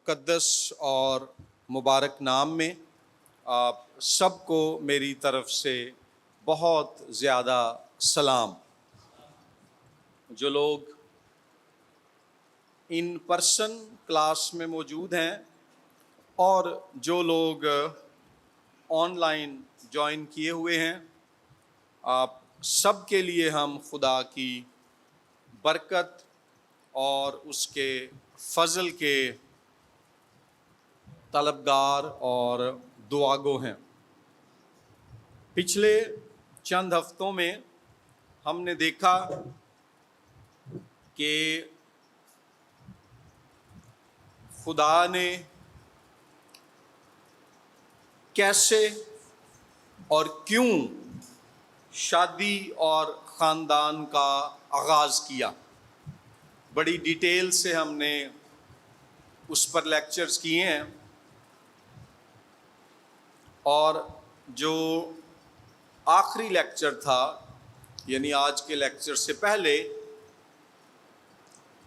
مقدس اور مبارک نام میں آپ سب کو میری طرف سے بہت زیادہ سلام۔ جو لوگ ان پرسن کلاس میں موجود ہیں اور جو لوگ آن لائن جوائن کیے ہوئے ہیں، آپ سب کے لیے ہم خدا کی برکت اور اس کے فضل کے طلبگار اور دعا گو ہیں۔ پچھلے چند ہفتوں میں ہم نے دیکھا کہ خدا نے کیسے اور کیوں شادی اور خاندان کا آغاز کیا۔ بڑی ڈیٹیل سے ہم نے اس پر لیکچرز کیے ہیں، اور جو آخری لیکچر تھا یعنی آج کے لیکچر سے پہلے،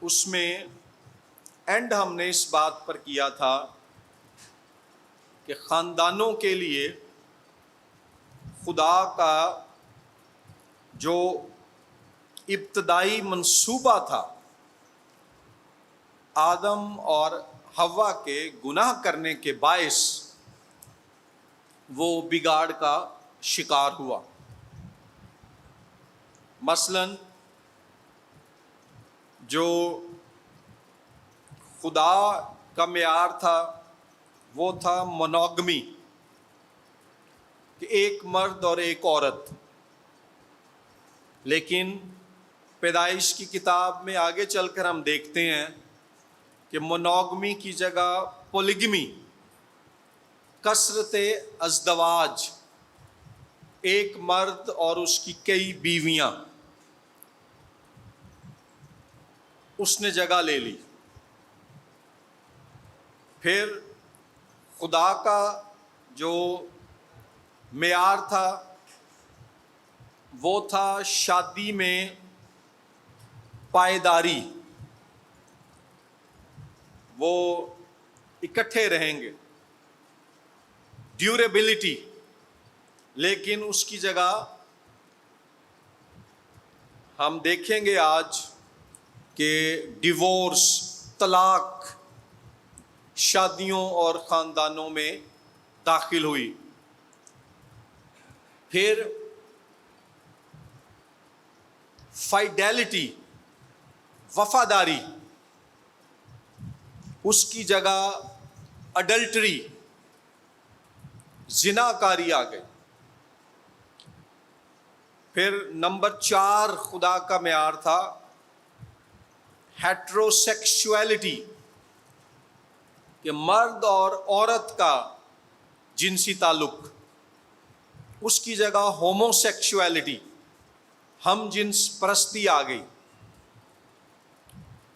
اس میں اینڈ ہم نے اس بات پر کیا تھا کہ خاندانوں کے لیے خدا کا جو ابتدائی منصوبہ تھا آدم اور حوا کے گناہ کرنے کے باعث وہ بگاڑ کا شکار ہوا۔ مثلاً جو خدا کا معیار تھا وہ تھا مونوگمی، کہ ایک مرد اور ایک عورت، لیکن پیدائش کی کتاب میں آگے چل کر ہم دیکھتے ہیں کہ مونوگمی کی جگہ پولیگمی، کثرت ازدواج، ایک مرد اور اس کی کئی بیویاں، اس نے جگہ لے لی۔ پھر خدا کا جو معیار تھا وہ تھا شادی میں پائیداری، وہ اکٹھے رہیں گے، ڈیوریبلٹی، لیکن اس کی جگہ ہم دیکھیں گے آج کہ ڈیورس، طلاق شادیوں اور خاندانوں میں داخل ہوئی۔ پھر فائیڈیلٹی، وفاداری، اس کی جگہ اڈلٹری، زناکاری آ گئی۔ پھر نمبر 4 خدا کا معیار تھا ہیٹروسیکشولیٹی، کہ مرد اور عورت کا جنسی تعلق، اس کی جگہ ہوموسیکشولیٹی، ہم جنس پرستی آ گئی۔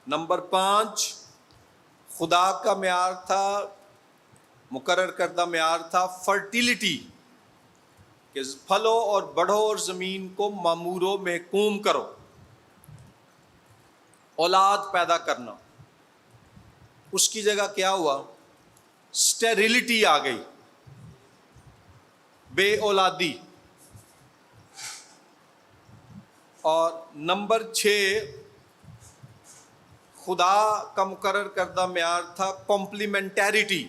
نمبر 5 خدا کا معیار تھا، مقرر کردہ معیار تھا فرٹیلیٹی، کہ پھلو اور بڑھو اور زمین کو معمور و محکوم کرو، اولاد پیدا کرنا۔ اس کی جگہ کیا ہوا؟ اسٹیریلٹی آ گئی، بے اولادی۔ اور نمبر 6 خدا کا مقرر کردہ معیار تھا کمپلیمنٹیریٹی،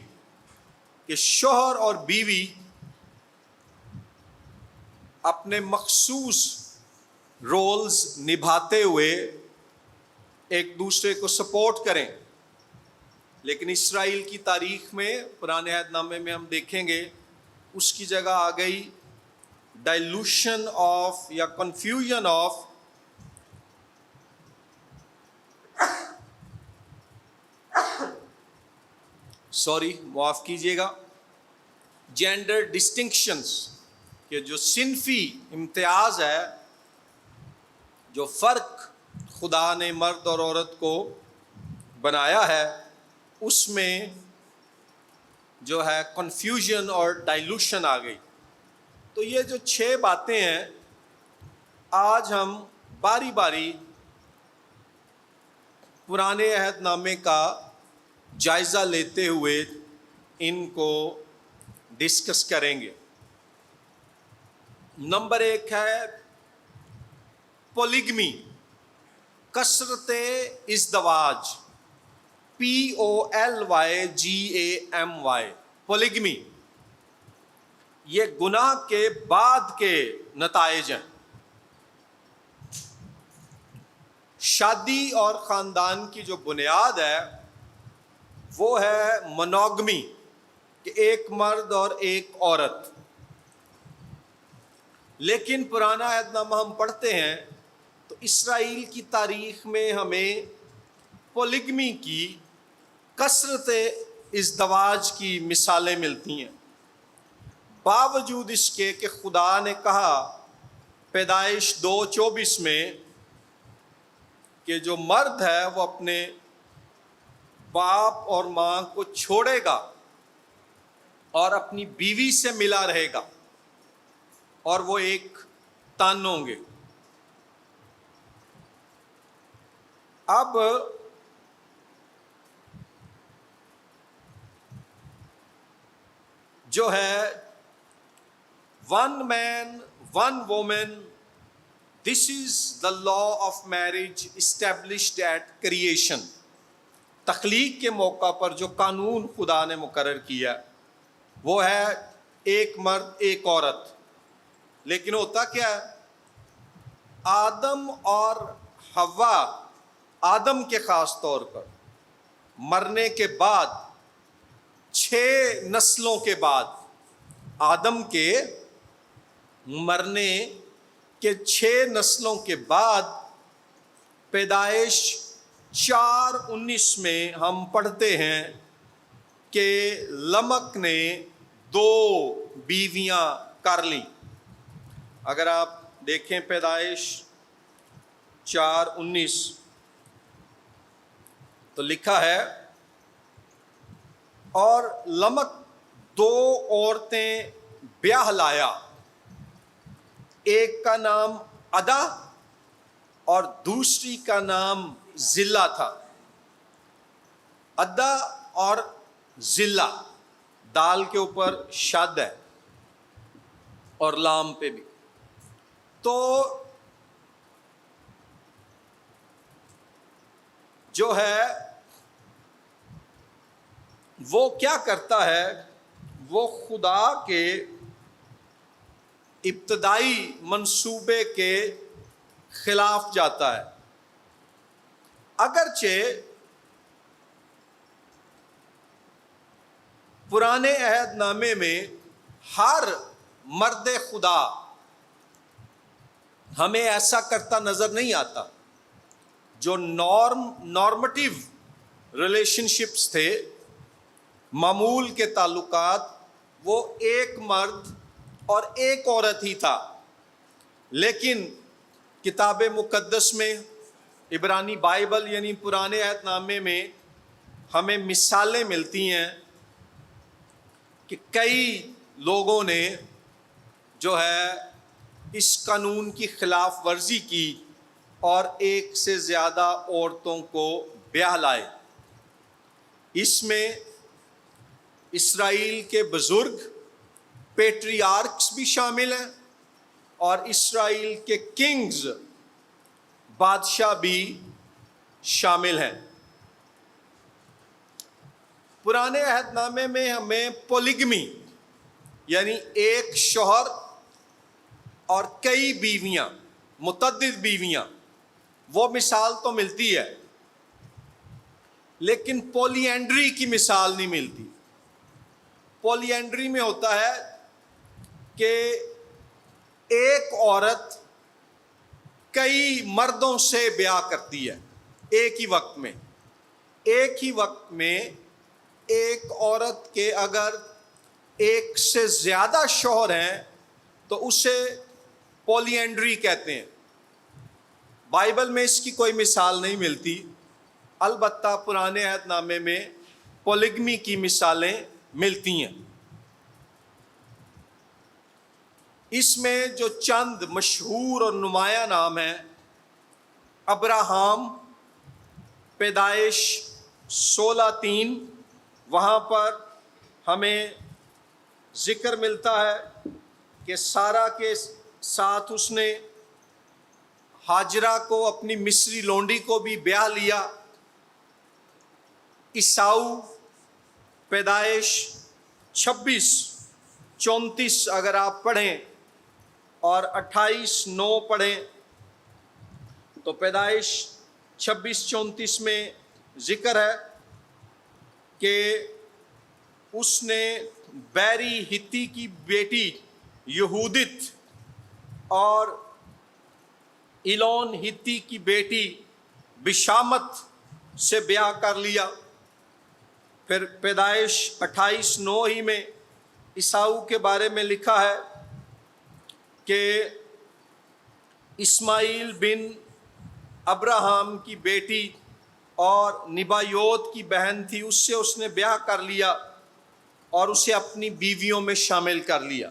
کہ شوہر اور بیوی اپنے مخصوص رولز نبھاتے ہوئے ایک دوسرے کو سپورٹ کریں۔ لیکن اسرائیل کی تاریخ میں پرانے عہد نامے میں ہم دیکھیں گے اس کی جگہ آ گئی ڈائلوشن آف یا کنفیوژن آف معاف کیجیے گا، جینڈر ڈسٹنکشنز، کہ جو صنفی امتیاز ہے، جو فرق خدا نے مرد اور عورت کو بنایا ہے، اس میں جو ہے کنفیوژن اور ڈائلوشن آ گئی۔ تو یہ جو 6 باتیں ہیں، آج ہم باری باری پرانے عہد نامے کا جائزہ لیتے ہوئے ان کو ڈسکس کریں گے۔ نمبر 1 ہے پولیگمی، کثرت ازدواج، POLYGAMY، پولیگمی۔ یہ گناہ کے بعد کے نتائج ہیں۔ شادی اور خاندان کی جو بنیاد ہے وہ ہے منوگمی، کہ ایک مرد اور ایک عورت۔ لیکن پرانا عہد نامہ ہم پڑھتے ہیں تو اسرائیل کی تاریخ میں ہمیں پولیگمی کی، کثرت ازدواج کی مثالیں ملتی ہیں، باوجود اس کے کہ خدا نے کہا پیدائش 2:24 میں کہ جو مرد ہے وہ اپنے باپ اور ماں کو چھوڑے گا اور اپنی بیوی سے ملا رہے گا اور وہ ایک تن ہوں گے۔ اب جو ہے one man one woman, this is the law of marriage established at creation. تخلیق کے موقع پر جو قانون خدا نے مقرر کیا وہ ہے ایک مرد ایک عورت۔ لیکن ہوتا کیا ہے، آدم اور حوا، آدم کے خاص طور پر مرنے کے بعد 6 نسلوں کے بعد، آدم کے مرنے کے 6 نسلوں کے بعد، پیدائش 4:19 میں ہم پڑھتے ہیں کہ لمک نے 2 بیویاں کر لیں۔ اگر آپ دیکھیں پیدائش 4:19 تو لکھا ہے، اور لمک 2 عورتیں بیاہ لایا، ایک کا نام ادا اور دوسری کا نام زلہ تھا۔ ادا اور زلہ، دال کے اوپر شد ہے اور لام پہ بھی۔ تو جو ہے وہ کیا کرتا ہے، وہ خدا کے ابتدائی منصوبے کے خلاف جاتا ہے۔ اگرچہ پرانے عہد نامے میں ہر مرد خدا ہمیں ایسا کرتا نظر نہیں آتا، جو نارمٹیو ریلیشن شپس تھے، معمول کے تعلقات، وہ ایک مرد اور ایک عورت ہی تھا۔ لیکن کتاب مقدس میں، عبرانی بائبل یعنی پرانے عہد نامے میں ہمیں مثالیں ملتی ہیں کہ کئی لوگوں نے جو ہے اس قانون کی خلاف ورزی کی اور ایک سے زیادہ عورتوں کو بیاہ لائے۔ اس میں اسرائیل کے بزرگ پیٹریارکس بھی شامل ہیں اور اسرائیل کے کنگز، بادشاہ بھی شامل ہیں۔ پرانے عہد نامے میں ہمیں پولیگمی یعنی ایک شوہر اور کئی بیویاں، متعدد بیویاں، وہ مثال تو ملتی ہے، لیکن پولی اینڈری کی مثال نہیں ملتی۔ پولی اینڈری میں ہوتا ہے کہ ایک عورت کئی مردوں سے بیاہ کرتی ہے ایک ہی وقت میں۔ ایک ہی وقت میں ایک عورت کے اگر ایک سے زیادہ شوہر ہیں تو اسے پولی اینڈری کہتے ہیں۔ بائبل میں اس کی کوئی مثال نہیں ملتی، البتہ پرانے عہد نامے میں پولیگمی کی مثالیں ملتی ہیں۔ اس میں جو چند مشہور اور نمایاں نام ہیں، ابراہم، پیدائش 16:3 وہاں پر ہمیں ذکر ملتا ہے کہ سارا کے ساتھ اس نے ہاجرہ کو اپنی مصری لونڈی کو بھی بیاہ لیا۔ عیساؤ پیدائش 26:34 اگر آپ پڑھیں اور 28:9 پڑھیں تو پیدائش 26:34 میں ذکر ہے کہ اس نے بیری ہتی کی بیٹی یہودت اور ایلون ہتی کی بیٹی بشامت سے بیاہ کر لیا۔ پھر پیدائش 28:9 ہی میں عیساؤ کے بارے میں لکھا ہے کہ اسماعیل بن ابراہم کی بیٹی اور نبایوت کی بہن تھی، اس سے اس نے بیاہ کر لیا اور اسے اپنی بیویوں میں شامل کر لیا۔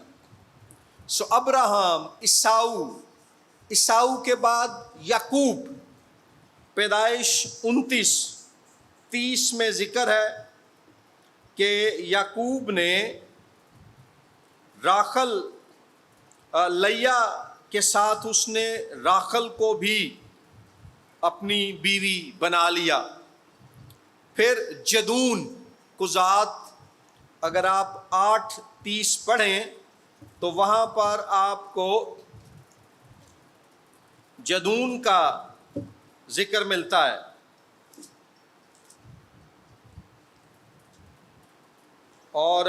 سو ابراہم، عیساؤ کے بعد یعقوب، پیدائش 29:30 میں ذکر ہے کہ یعقوب نے راخل لیا کے ساتھ اس نے راخل کو بھی اپنی بیوی بنا لیا۔ پھر جدون قضات اگر آپ 8:30 پڑھیں تو وہاں پر آپ کو جدون کا ذکر ملتا ہے۔ اور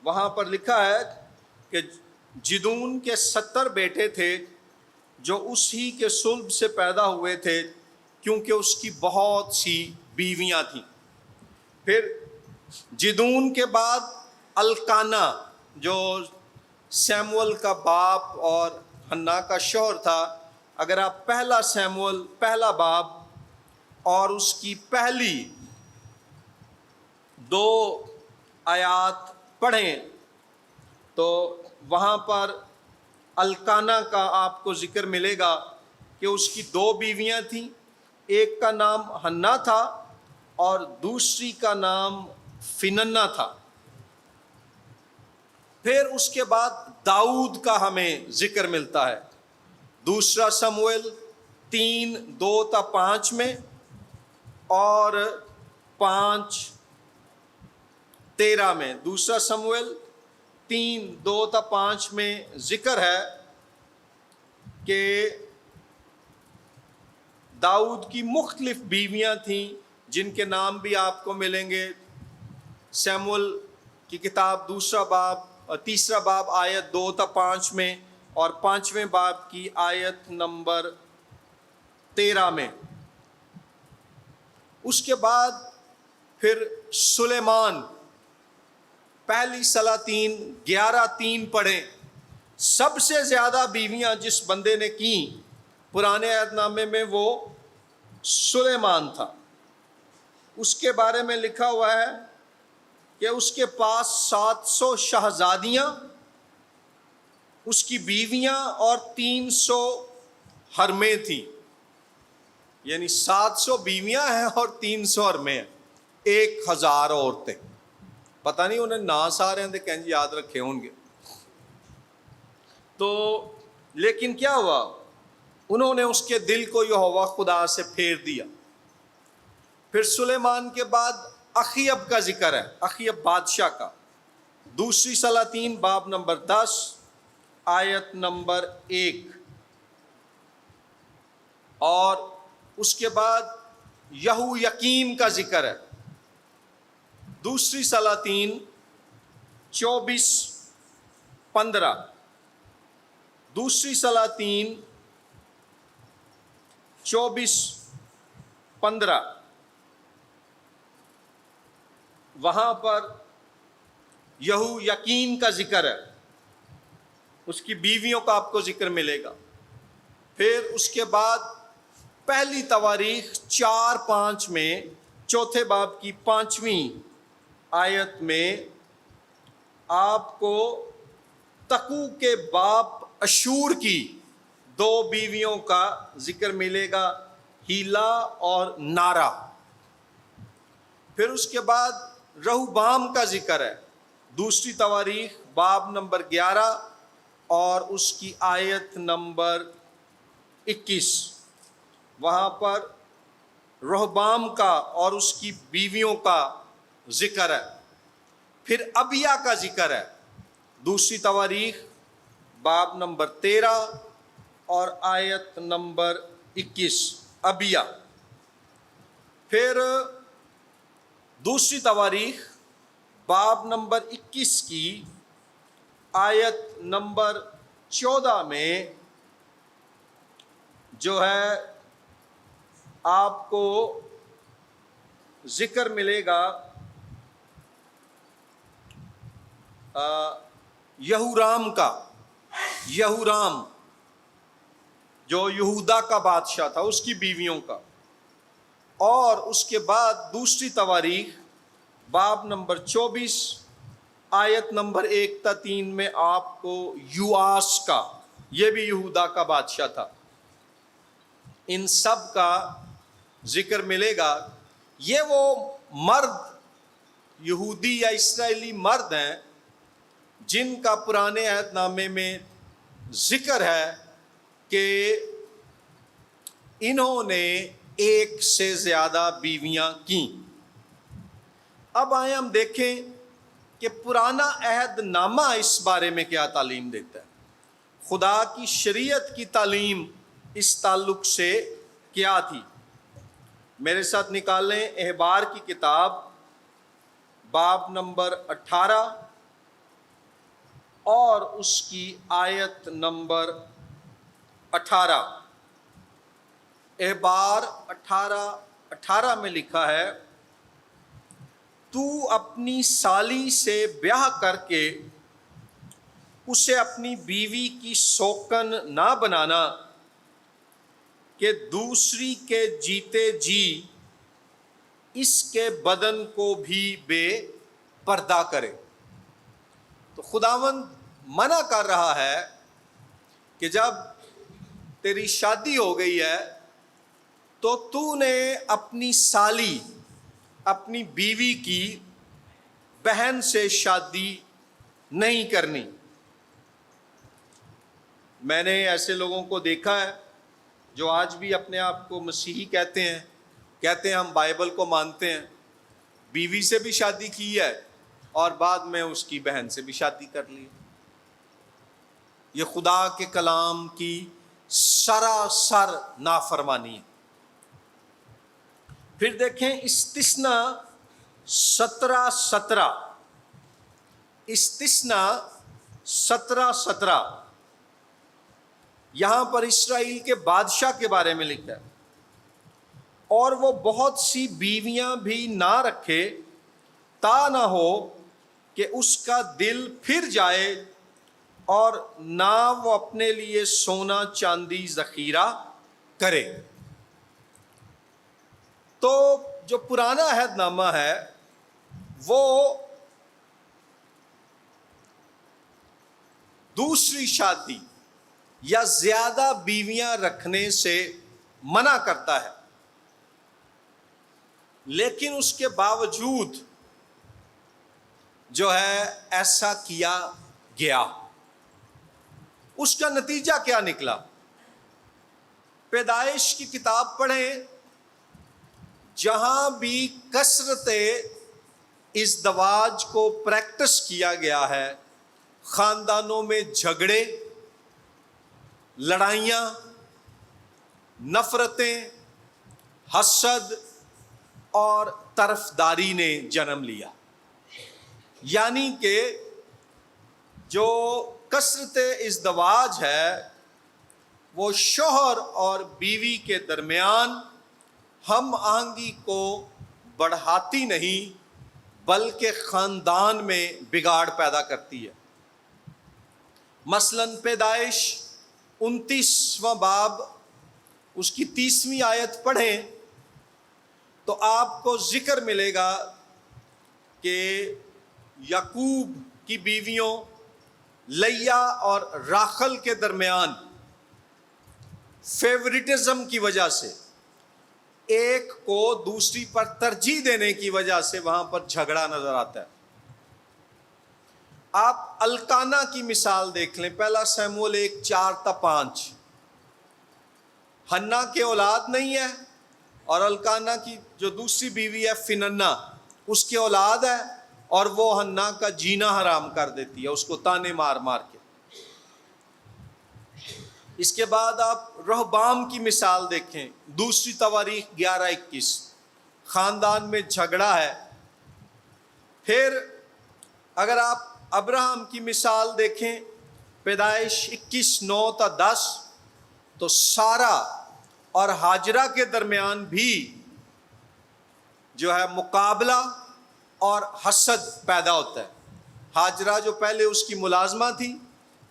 وہاں پر لکھا ہے کہ جدون کے 70 بیٹے تھے جو اسی کے صلب سے پیدا ہوئے تھے، کیونکہ اس کی بہت سی بیویاں تھیں۔ پھر جدون کے بعد القانا جو سیمول کا باپ اور حنا کا شوہر تھا، اگر آپ پہلا سیمول پہلا باب اور اس کی پہلی 2 آیات پڑھیں تو وہاں پر القانا کا آپ کو ذکر ملے گا کہ اس کی 2 بیویاں تھیں، ایک کا نام حنا تھا اور دوسری کا نام فننا تھا۔ پھر اس کے بعد داؤد کا ہمیں ذکر ملتا ہے، دوسرا سموئیل 3:2-5 میں اور 5:13 میں۔ دوسرا سموئیل 3:2-5 میں ذکر ہے کہ داؤد کی مختلف بیویاں تھیں جن کے نام بھی آپ کو ملیں گے۔ سیمول کی کتاب تیسرا باب آیت 2-5 میں اور 5ویں باب کی آیت نمبر 13 میں۔ اس کے بعد پھر سلیمان، پہلی سلاطین 11:3 پڑھیں۔ سب سے زیادہ بیویاں جس بندے نے کی پرانے عہد نامے میں وہ سلیمان تھا۔ اس کے بارے میں لکھا ہوا ہے کہ اس کے پاس 700 شہزادیاں، اس کی بیویاں اور 300 حرمیں تھیں، یعنی 700 بیویاں ہیں اور 300 حرمیں ہیں، 1000 عورتیں۔ پتہ نہیں انہیں نا سارے ہیں کہ یاد رکھے ہوں گے۔ تو لیکن کیا ہوا، انہوں نے اس کے دل کو یہوہ خدا سے پھیر دیا۔ پھر سلیمان کے بعد اخیب کا ذکر ہے، اخیب بادشاہ کا، دوسری سلاطین باب نمبر 10 آیت نمبر 1۔ اور اس کے بعد یہویقیم کا ذکر ہے، دوسری سلاطین 24:15، دوسری سلاطین 24:15۔ وہاں پر یہویقین کا ذکر ہے، اس کی بیویوں کا آپ کو ذکر ملے گا۔ پھر اس کے بعد پہلی تواریخ 4:5 میں، چوتھے باب کی 5ویں آیت میں آپ کو تقو کے باپ اشور کی دو بیویوں کا ذکر ملے گا، ہیلا اور نارا۔ پھر اس کے بعد رہوبام کا ذکر ہے، دوسری تواریخ باب نمبر 11 اور اس کی آیت نمبر 21، وہاں پر رہوبام کا اور اس کی بیویوں کا ذکر ہے۔ پھر ابیا کا ذکر ہے، دوسری تواریخ باب نمبر 13 اور آیت نمبر 21، ابیا۔ پھر دوسری تواریخ باب نمبر 21 کی آیت نمبر 14 میں جو ہے آپ کو ذکر ملے گا یہورام کا، یہورام جو یہودا کا بادشاہ تھا، اس کی بیویوں کا۔ اور اس کے بعد دوسری تواریخ باب نمبر 24 آیت نمبر 1 تا 3 میں آپ کو یواس کا، یہ بھی یہودا کا بادشاہ تھا، ان سب کا ذکر ملے گا۔ یہ وہ مرد یہودی یا اسرائیلی مرد ہیں جن کا پرانے عہد نامے میں ذکر ہے کہ انہوں نے ایک سے زیادہ بیویاں کیں۔ اب آئیں ہم دیکھیں کہ پرانا عہد نامہ اس بارے میں کیا تعلیم دیتا ہے، خدا کی شریعت کی تعلیم اس تعلق سے کیا تھی۔ میرے ساتھ نکالیں احبار کی کتاب باب نمبر 18 اور اس کی آیت نمبر 18۔ احبار 18 میں لکھا ہے، تو اپنی سالی سے بیاہ کر کے اسے اپنی بیوی کی سوکن نہ بنانا کہ دوسری کے جیتے جی اس کے بدن کو بھی بے پردہ کرے۔ تو خداوند منع کر رہا ہے کہ جب تیری شادی ہو گئی ہے تو تو نے اپنی سالی، اپنی بیوی کی بہن سے شادی نہیں کرنی۔ میں نے ایسے لوگوں کو دیکھا ہے جو آج بھی اپنے آپ کو مسیحی کہتے ہیں ہم بائبل کو مانتے ہیں، بیوی سے بھی شادی کی ہے اور بعد میں اس کی بہن سے بھی شادی کر لی۔ یہ خدا کے کلام کی سراسر نافرمانی ہے۔ پھر دیکھیں استثناء 17 استثناء 17 یہاں پر اسرائیل کے بادشاہ کے بارے میں لکھا ہے، اور وہ بہت سی بیویاں بھی نہ رکھے تا نہ ہو کہ اس کا دل پھر جائے اور نہ وہ اپنے لیے سونا چاندی ذخیرہ کرے۔ تو جو پرانا عہد نامہ ہے وہ دوسری شادی یا زیادہ بیویاں رکھنے سے منع کرتا ہے، لیکن اس کے باوجود جو ہے ایسا کیا گیا۔ اس کا نتیجہ کیا نکلا؟ پیدائش کی کتاب پڑھیں، جہاں بھی کثرت ازدواج کو پریکٹس کیا گیا ہے، خاندانوں میں جھگڑے، لڑائیاں، نفرتیں، حسد اور طرفداری نے جنم لیا۔ یعنی کہ جو کثرت ازدواج ہے وہ شوہر اور بیوی کے درمیان ہم آہنگی کو بڑھاتی نہیں بلکہ خاندان میں بگاڑ پیدا کرتی ہے۔ مثلاً پیدائش 29واں باب اس کی 30ویں آیت پڑھیں تو آپ کو ذکر ملے گا کہ یعقوب کی بیویوں لیا اور راخل کے درمیان فیورٹزم کی وجہ سے، ایک کو دوسری پر ترجیح دینے کی وجہ سے وہاں پر جھگڑا نظر آتا ہے۔ آپ الکانا کی مثال دیکھ لیں، پہلا سیموئیل 1:4-5۔ ہنا کے اولاد نہیں ہے، اور الکانا کی جو دوسری بیوی ہے فننا، اس کے اولاد ہے، اور وہ ہنا کا جینا حرام کر دیتی ہے اس کو تانے مار مار کے۔ اس کے بعد آپ رہبام کی مثال دیکھیں، دوسری تواریخ 11:21، خاندان میں جھگڑا ہے۔ پھر اگر آپ ابراہم کی مثال دیکھیں، پیدائش 21:9-10، تو سارا اور ہاجرہ کے درمیان بھی جو ہے مقابلہ اور حسد پیدا ہوتا ہے۔ ہاجرہ جو پہلے اس کی ملازمہ تھی،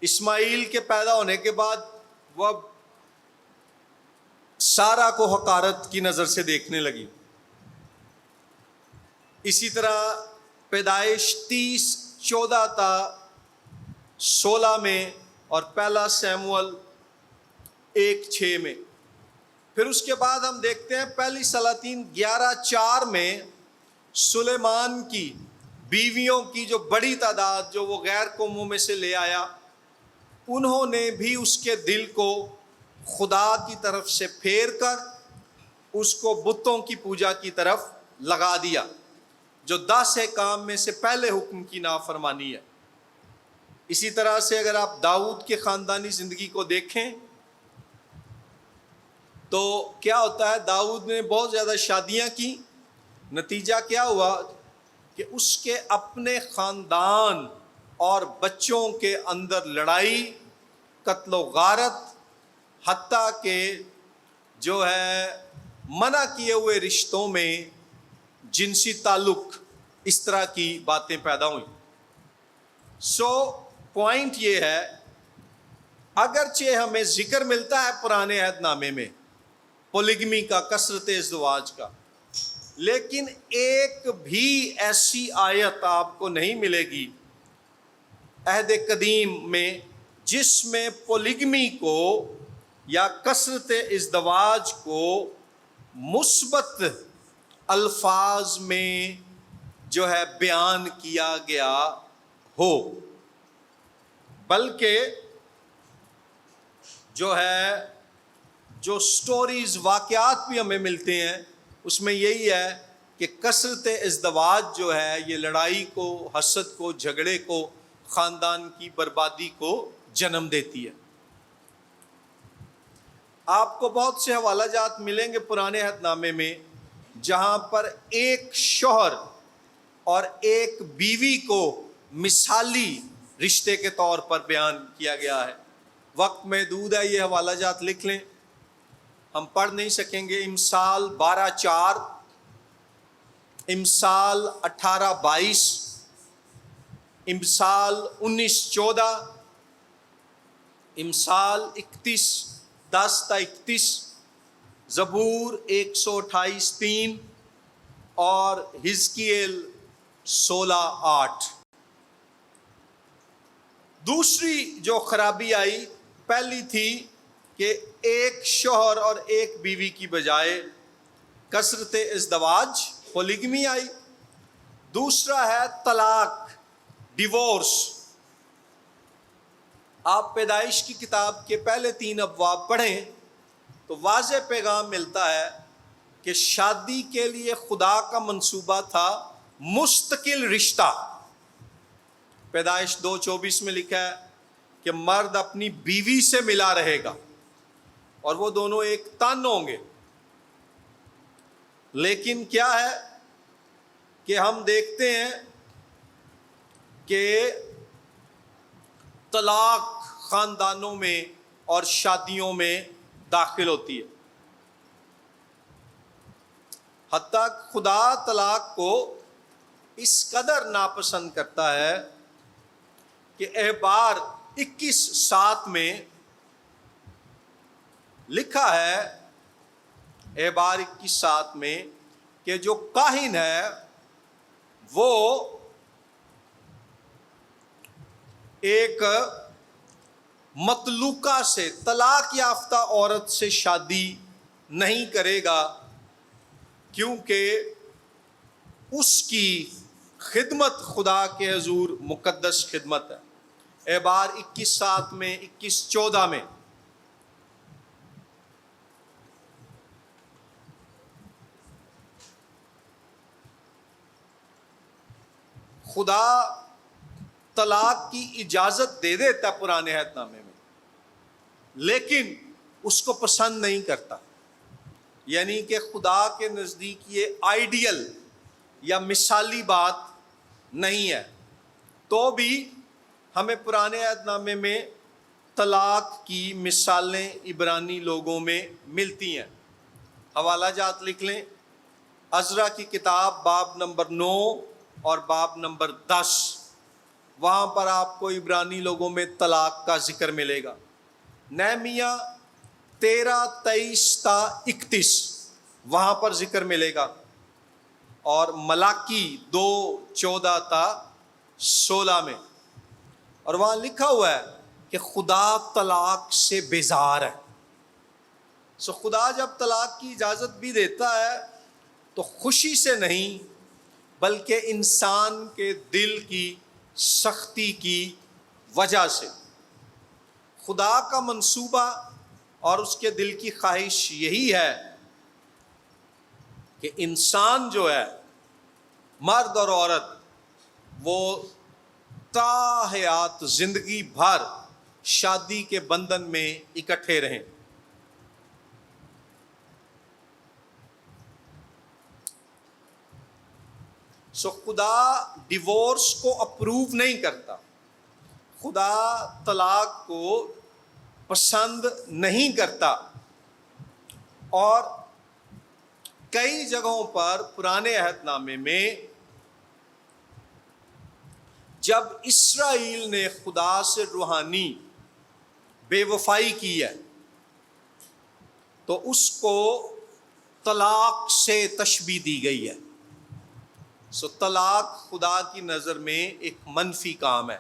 اسماعیل کے پیدا ہونے کے بعد وہ اب سارا کو حقارت کی نظر سے دیکھنے لگی۔ اسی طرح پیدائش 30:14-16 میں، اور پہلا سیموئیل 1:6 میں۔ پھر اس کے بعد ہم دیکھتے ہیں پہلی سلاطین 11:4 میں سلیمان کی بیویوں کی جو بڑی تعداد جو وہ غیر قوموں میں سے لے آیا، انہوں نے بھی اس کے دل کو خدا کی طرف سے پھیر کر اس کو بتوں کی پوجا کی طرف لگا دیا، جو 10 کام میں سے پہلے حکم کی نافرمانی ہے۔ اسی طرح سے اگر آپ داؤد کے خاندانی زندگی کو دیکھیں تو کیا ہوتا ہے، داؤد نے بہت زیادہ شادیاں کی، نتیجہ کیا ہوا کہ اس کے اپنے خاندان اور بچوں کے اندر لڑائی، قتل و غارت، حتیٰ کہ جو ہے منع کیے ہوئے رشتوں میں جنسی تعلق، اس طرح کی باتیں پیدا ہوئیں۔ پوائنٹ یہ ہے، اگرچہ ہمیں ذکر ملتا ہے پرانے عہد نامے میں پولیگمی کا، کثرت ازدواج کا، لیکن ایک بھی ایسی آیت آپ کو نہیں ملے گی عہد قدیم میں جس میں پولیگمی کو یا کثرت ازدواج کو مثبت الفاظ میں جو ہے بیان کیا گیا ہو، بلکہ جو ہے جو سٹوریز، واقعات بھی ہمیں ملتے ہیں، اس میں یہی ہے کہ کثرت ازدواج جو ہے یہ لڑائی کو، حسد کو، جھگڑے کو، خاندان کی بربادی کو جنم دیتی ہے۔ آپ کو بہت سے حوالہ جات ملیں گے پرانے عہد نامے میں جہاں پر ایک شوہر اور ایک بیوی کو مثالی رشتے کے طور پر بیان کیا گیا ہے۔ وقت محدود ہے، یہ حوالہ جات لکھ لیں، ہم پڑھ نہیں سکیں گے۔ امثال 12:4، امثال 18:22، امثال 19:14، امثال 31:10-31، زبور 128:3 اور حزقیل 16:8۔ دوسری جو خرابی آئی، پہلی تھی کہ ایک شوہر اور ایک بیوی کی بجائے کثرت ازدواج، پولیگمی آئی۔ دوسرا ہے طلاق، ڈیورس۔ آپ پیدائش کی کتاب کے پہلے 3 ابواب پڑھیں تو واضح پیغام ملتا ہے کہ شادی کے لیے خدا کا منصوبہ تھا مستقل رشتہ۔ پیدائش 2:24 میں لکھا ہے کہ مرد اپنی بیوی سے ملا رہے گا اور وہ دونوں ایک تن ہوں گے۔ لیکن کیا ہے کہ ہم دیکھتے ہیں کہ طلاق خاندانوں میں اور شادیوں میں داخل ہوتی ہے، حتیٰ خدا طلاق کو اس قدر ناپسند کرتا ہے کہ احبار 21:7 میں لکھا ہے، احبار 21:7 میں، کہ جو کاہن ہے وہ ایک مطلوقہ سے، طلاق یافتہ عورت سے شادی نہیں کرے گا، کیونکہ اس کی خدمت خدا کے حضور مقدس خدمت ہے۔ اعبار 21:7 میں، 21:14 میں خدا طلاق کی اجازت دے دیتا پرانے عہد نامے میں، لیکن اس کو پسند نہیں کرتا۔ یعنی کہ خدا کے نزدیک یہ آئیڈیل یا مثالی بات نہیں ہے، تو بھی ہمیں پرانے عہد نامے میں طلاق کی مثالیں عبرانی لوگوں میں ملتی ہیں۔ حوالہ جات لکھ لیں، عزرا کی کتاب باب نمبر 9 اور باب نمبر 10، وہاں پر آپ کو عبرانی لوگوں میں طلاق کا ذکر ملے گا۔ نہمیہ 13:23-31 وہاں پر ذکر ملے گا، اور ملاکی 2:14-16 میں، اور وہاں لکھا ہوا ہے کہ خدا طلاق سے بیزار ہے۔ سو خدا جب طلاق کی اجازت بھی دیتا ہے تو خوشی سے نہیں، بلکہ انسان کے دل کی سختی کی وجہ سے۔ خدا کا منصوبہ اور اس کے دل کی خواہش یہی ہے کہ انسان جو ہے، مرد اور عورت، وہ تا حیات زندگی بھر شادی کے بندھن میں اکٹھے رہیں۔ سو خدا ڈیورس کو اپروو نہیں کرتا، خدا طلاق کو پسند نہیں کرتا، اور کئی جگہوں پر پرانے عہد نامے میں جب اسرائیل نے خدا سے روحانی بے وفائی کی ہے تو اس کو طلاق سے تشبیہ دی گئی ہے۔ سو طلاق خدا کی نظر میں ایک منفی کام ہے۔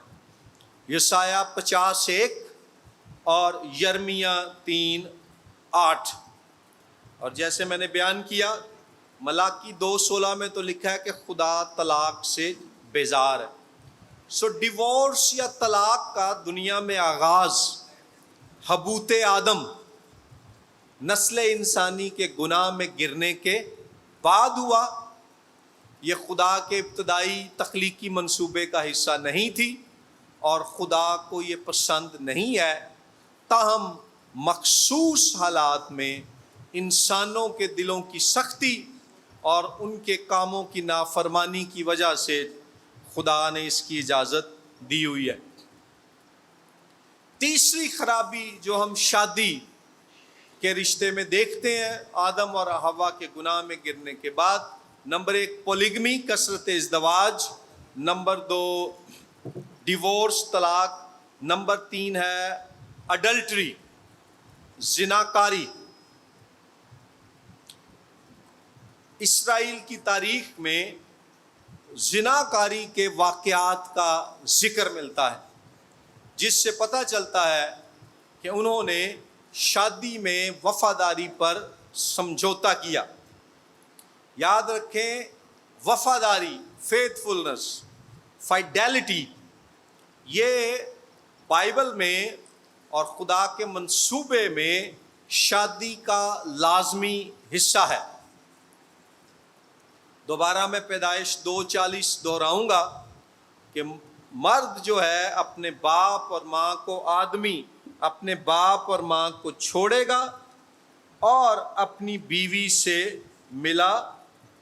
یسایہ 50:1 اور یرمیہ 3:8، اور جیسے میں نے بیان کیا ملاکی 2:16 میں تو لکھا ہے کہ خدا طلاق سے بیزار ہے۔ سو ڈیورس یا طلاق کا دنیا میں آغاز حبوط آدم، نسل انسانی کے گناہ میں گرنے کے بعد ہوا۔ یہ خدا کے ابتدائی تخلیقی منصوبے کا حصہ نہیں تھی، اور خدا کو یہ پسند نہیں ہے، تاہم مخصوص حالات میں انسانوں کے دلوں کی سختی اور ان کے کاموں کی نافرمانی کی وجہ سے خدا نے اس کی اجازت دی ہوئی ہے۔ تیسری خرابی جو ہم شادی کے رشتے میں دیکھتے ہیں آدم اور حوا کے گناہ میں گرنے کے بعد، نمبر 1 پولیگمی، کثرت ازدواج، نمبر 2 ڈیورس طلاق، نمبر 3 ہے اڈلٹری، زناکاری۔ اسرائیل کی تاریخ میں زناکاری کے واقعات کا ذکر ملتا ہے، جس سے پتہ چلتا ہے کہ انہوں نے شادی میں وفاداری پر سمجھوتا کیا۔ یاد رکھیں، وفاداری، فیتھفلنس، فائڈیلٹی، یہ بائبل میں اور خدا کے منصوبے میں شادی کا لازمی حصہ ہے۔ دوبارہ میں پیدائش 2:40 دہراؤں گا کہ مرد جو ہے اپنے باپ اور ماں کو، آدمی اپنے باپ اور ماں کو چھوڑے گا اور اپنی بیوی سے ملا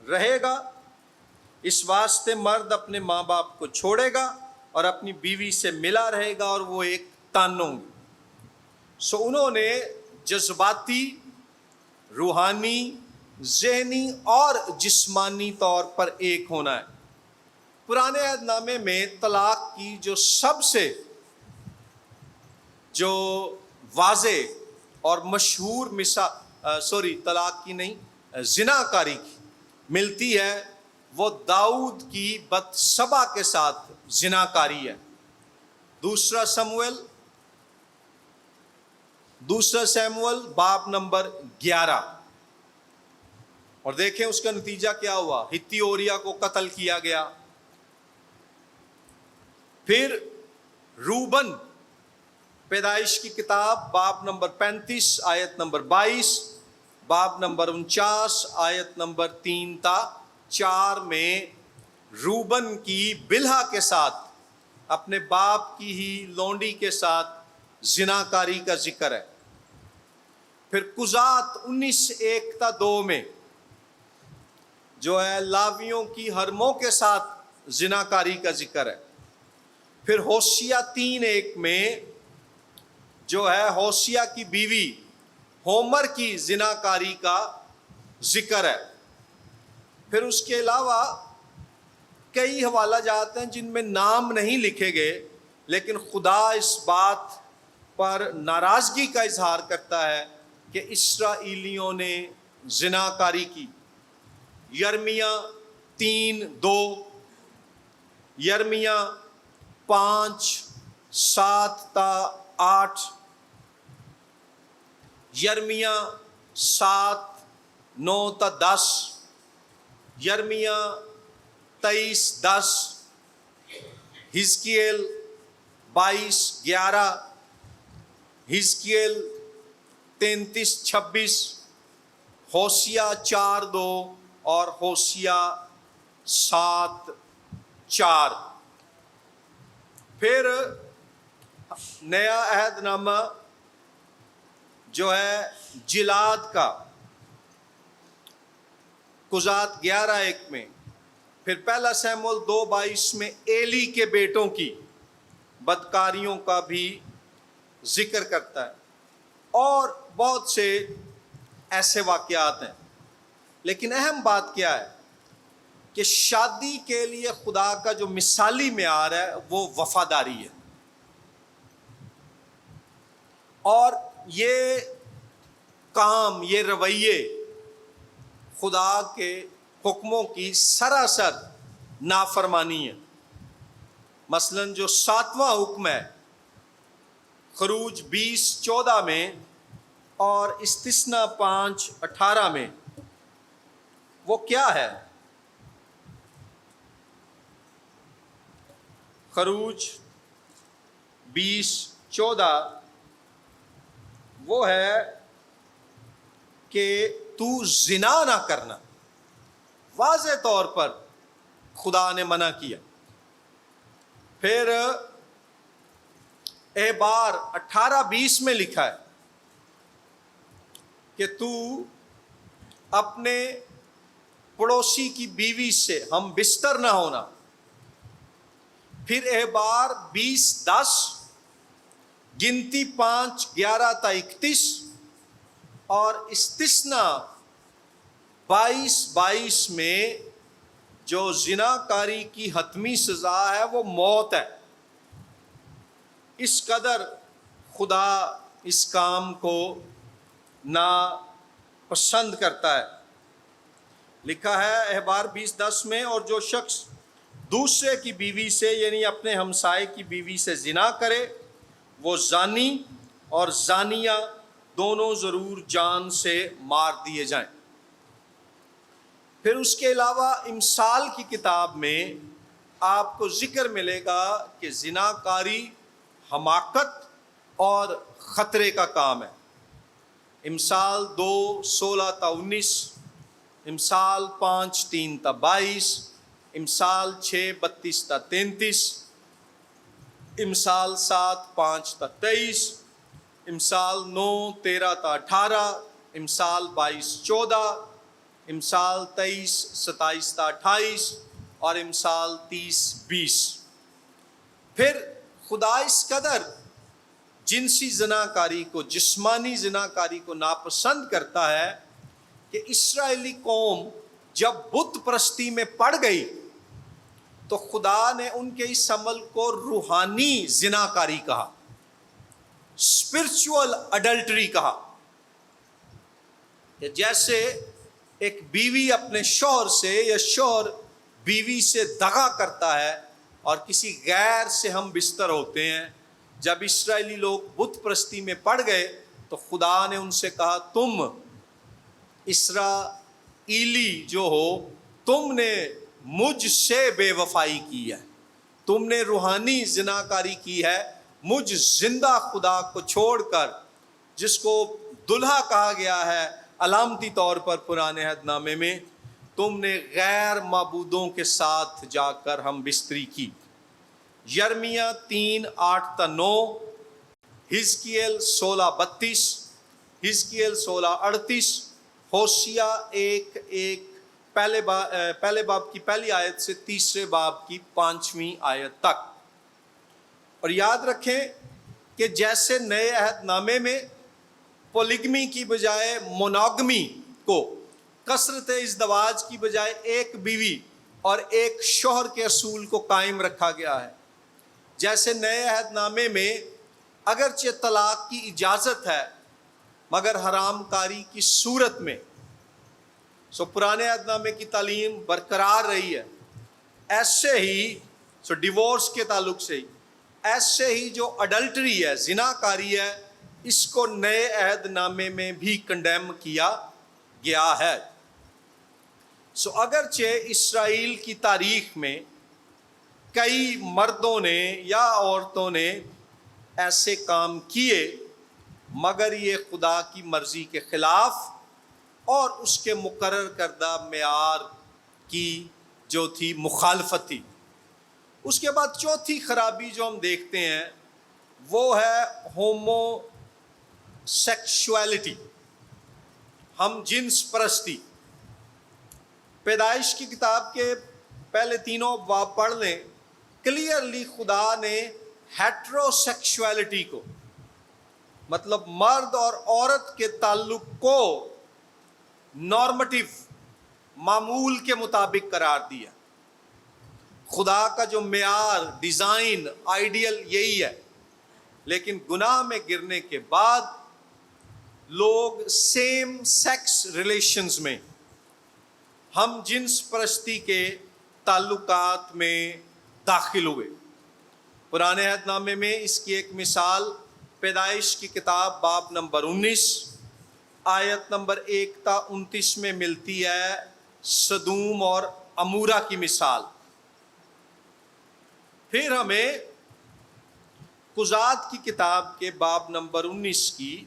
رہے گا۔ اس واسطے مرد اپنے ماں باپ کو چھوڑے گا اور اپنی بیوی سے ملا رہے گا، اور وہ ایک تن ہوں گی۔ سو انہوں نے جذباتی، روحانی، ذہنی اور جسمانی طور پر ایک ہونا ہے۔ پرانے عہد نامے میں طلاق کی جو سب سے جو واضح اور مشہور طلاق کی نہیں، زناکاری کی ملتی ہے، وہ داؤد کی بتشبہ کے ساتھ زناکاری ہے۔ 2 سموئیل دوسرا سیموئل باب نمبر 11، اور دیکھیں اس کا نتیجہ کیا ہوا۔ ہتی اوریا کو قتل کیا گیا۔ پھر روبن، پیدائش کی کتاب باب نمبر 35 آیت نمبر 22، باب نمبر 49 آیت نمبر 3 تا 4 میں روبن کی بلہا کے ساتھ، اپنے باپ کی ہی لونڈی کے ساتھ زناکاری کا ذکر ہے۔ پھر قضات 19:1 تا 2 میں جو ہے لاویوں کی حرموں کے ساتھ زناکاری کا ذکر ہے۔ پھر ہوشیہ 3:1 میں جو ہے ہوشیہ کی بیوی ہومر کی زناکاری کا ذکر ہے۔ پھر اس کے علاوہ کئی حوالہ جات ہیں جن میں نام نہیں لکھے گئے، لیکن خدا اس بات پر ناراضگی کا اظہار کرتا ہے کہ اسرائیلیوں نے زناکاری کی۔ یرمیہ 3:2، یرمیہ 5:7 تا 8، یرمیہ 7:9 تا 10، یرمیہ 23:10، حزقیل 22:11، حزقیل 33:26، ہوشیہ 4:2 اور ہوشیہ 7:4۔ پھر نیا عہد نامہ جو ہے جلاد کا، قضات 11:1 میں، پھر پہلا سیموئل 2:22 میں ایلی کے بیٹوں کی بدکاریوں کا بھی ذکر کرتا ہے، اور بہت سے ایسے واقعات ہیں۔ لیکن اہم بات کیا ہے کہ شادی کے لیے خدا کا جو مثالی معیار ہے وہ وفاداری ہے، اور یہ کام، یہ رویے خدا کے حکموں کی سراسر نافرمانی ہے۔ مثلاً جو 7واں حکم ہے خروج 20:14 میں اور استثنا 5:18 میں، وہ کیا ہے؟ خروج 20:14 وہ ہے کہ تو زنا نہ کرنا، واضح طور پر خدا نے منع کیا۔ پھر احبار 18:20 میں لکھا ہے کہ تو اپنے پڑوسی کی بیوی سے ہم بستر نہ ہونا۔ پھر احبار 20:10، گنتی 5:11 تا 31، اور استثنا 22:22 میں جو زناکاری کی حتمی سزا ہے وہ موت ہے۔ اس قدر خدا اس کام کو ناپسند کرتا ہے۔ لکھا ہے احبار 20:10 میں، اور جو شخص دوسرے کی بیوی سے یعنی اپنے ہمسائے کی بیوی سے زنا کرے وہ زانی اور زانیہ دونوں ضرور جان سے مار دیے جائیں۔ پھر اس کے علاوہ امثال کی کتاب میں آپ کو ذکر ملے گا کہ زناکاری حماقت اور خطرے کا کام ہے۔ امثال 2:16 تا 19، امثال 5:3 تا 22، امثال 6:32 تا 33، امثال 7:5 تا 23، امثال 9:13 تا 18، امثال 22:14، امثال 23:27 تا 28، اور امثال 30:20۔ پھر خدا اس قدر جنسی زناکاری کو، جسمانی زناکاری کو ناپسند کرتا ہے کہ اسرائیلی قوم جب بت پرستی میں پڑ گئی تو خدا نے ان کے اس عمل کو روحانی زناکاری کہا، اسپرچول اڈلٹری کہا، کہ جیسے ایک بیوی اپنے شوہر سے یا شوہر بیوی سے دغا کرتا ہے اور کسی غیر سے ہم بستر ہوتے ہیں۔ جب اسرائیلی لوگ بت پرستی میں پڑ گئے تو خدا نے ان سے کہا تم اسرائیلی جو ہو تم نے مجھ سے بے وفائی کی ہے، تم نے روحانی زناکاری کی ہے، مجھ زندہ خدا کو چھوڑ کر، جس کو دلہا کہا گیا ہے علامتی طور پر پرانے عہد نامے میں، تم نے غیر معبودوں کے ساتھ جا کر ہم بستری کی۔ یرمیہ 3:8-9، حزقیل 16:32، حزقیل 16:38، ہوشیہ 1:1، پہلے باب کی پہلی آیت سے تیسرے باب کی 5ویں آیت تک۔ اور یاد رکھیں کہ جیسے نئے عہد نامے میں پولیگمی کی بجائے مونوگمی کو، کثرت ازدواج کی بجائے ایک بیوی اور ایک شوہر کے اصول کو قائم رکھا گیا ہے، جیسے نئے عہد نامے میں اگرچہ طلاق کی اجازت ہے مگر حرام کاری کی صورت میں، پرانے عہد نامے کی تعلیم برقرار رہی ہے، ایسے ہی ڈیورس کے تعلق سے ہی ایسے ہی جو اڈلٹری ہے، زناکاری ہے، اس کو نئے عہد نامے میں بھی کنڈیم کیا گیا ہے۔ اگرچہ اسرائیل کی تاریخ میں کئی مردوں نے یا عورتوں نے ایسے کام کیے، مگر یہ خدا کی مرضی کے خلاف اور اس کے مقرر کردہ معیار کی جو تھی مخالفت تھی۔ اس کے بعد چوتھی خرابی جو ہم دیکھتے ہیں وہ ہے ہومو سیکشولیٹی، ہم جنس پرستی۔ پیدائش کی کتاب کے پہلے تینوں باب پڑھ لیں، کلیئرلی خدا نے ہیٹرو سیکشولیٹی کو، مطلب مرد اور عورت کے تعلق کو نارمٹیو، معمول کے مطابق قرار دیا۔ خدا کا جو معیار، ڈیزائن، آئیڈیل یہی ہے، لیکن گناہ میں گرنے کے بعد لوگ سیم سیکس ریلیشنز میں، ہم جنس پرستی کے تعلقات میں داخل ہوئے۔ پرانے عہد نامے میں اس کی ایک مثال پیدائش کی کتاب باب نمبر 19 آیت نمبر 1-29 میں ملتی ہے، سدوم اور عمورہ کی مثال۔ پھر ہمیں قضات کی کتاب کے باب نمبر 19 کی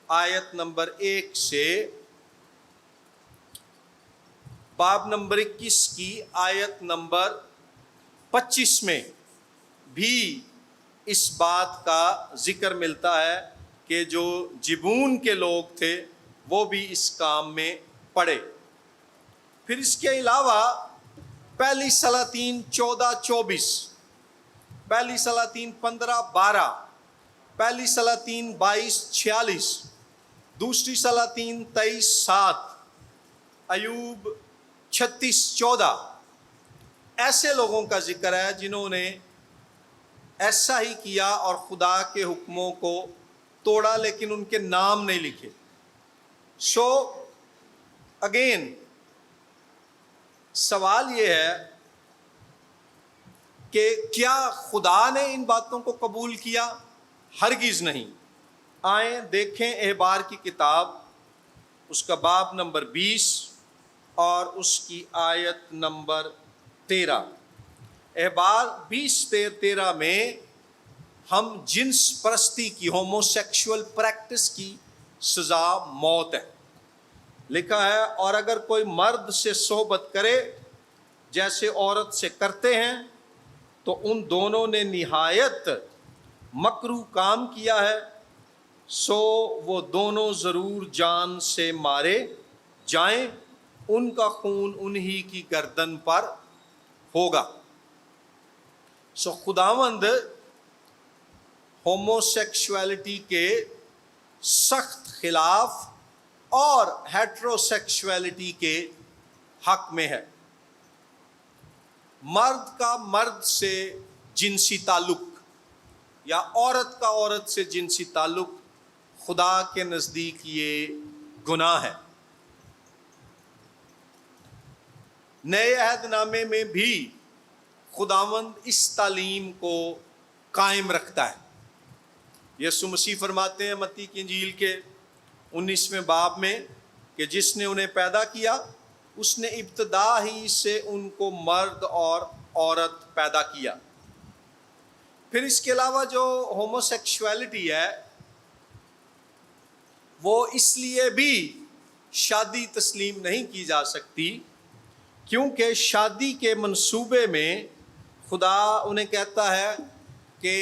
آیت نمبر 1 سے باب نمبر 21 کی آیت نمبر 25 میں بھی اس بات کا ذکر ملتا ہے کہ جو جبون کے لوگ تھے وہ بھی اس کام میں پڑے۔ پھر اس کے علاوہ پہلی سلاطین 14-24، پہلی سلاطین 15-12، پہلی سلاطین 22-46، دوسری سلاطین 23-7، ایوب 36-14، ایسے لوگوں کا ذکر ہے جنہوں نے ایسا ہی کیا اور خدا کے حکموں کو توڑا، لیکن ان کے نام نہیں لکھے۔ اگین سوال یہ ہے کہ کیا خدا نے ان باتوں کو قبول کیا؟ ہرگز نہیں۔ آئیں دیکھیں احبار کی کتاب، اس کا باب نمبر 20 اور اس کی آیت نمبر 13۔ احبار 20-13 میں ہم جنس پرستی کی، ہومو سیکشول پریکٹس کی سزا موت ہے۔ لکھا ہے، اور اگر کوئی مرد سے صحبت کرے جیسے عورت سے کرتے ہیں تو ان دونوں نے نہایت مکروہ کام کیا ہے، سو وہ دونوں ضرور جان سے مارے جائیں، ان کا خون انہی کی گردن پر ہوگا۔ خداوند ہومو سیکشولیٹی کے سخت خلاف اور ہیٹرو سیکشولیٹی کے حق میں ہے۔ مرد کا مرد سے جنسی تعلق یا عورت کا عورت سے جنسی تعلق خدا کے نزدیک یہ گناہ ہے۔ نئے عہد نامے میں بھی خداوند اس تعلیم کو قائم رکھتا ہے۔ یسوع مسیح فرماتے ہیں متی کی انجیل کے 19ویں باب میں کہ جس نے انہیں پیدا کیا اس نے ابتدا ہی سے ان کو مرد اور عورت پیدا کیا۔ پھر اس کے علاوہ جو ہومو سیکشولیٹی ہے وہ اس لیے بھی شادی تسلیم نہیں کی جا سکتی کیونکہ شادی کے منصوبے میں خدا انہیں کہتا ہے کہ